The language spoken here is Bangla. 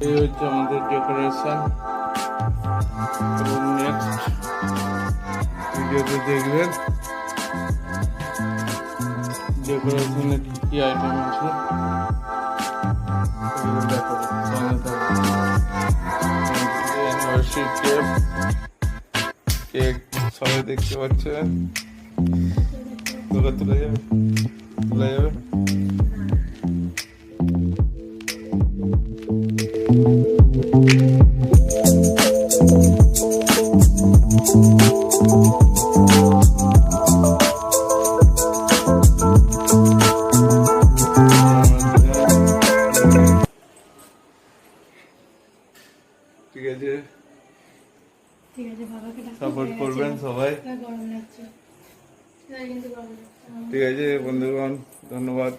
এই হচ্ছে আমাদের ডেকোরেশন। এবং নেক্সট ভিডিওতে দেখবেন ডেকোরেশনে কি কি আইটেম আছে। কেক কেক সবাই দেখতে পাচ্ছেন। তোলা তোলা যাবে, তোলা যাবে। ঠিক আছে, সাপোর্ট করবেন সবাই। ঠিক আছে বন্ধুগণ, ধন্যবাদ।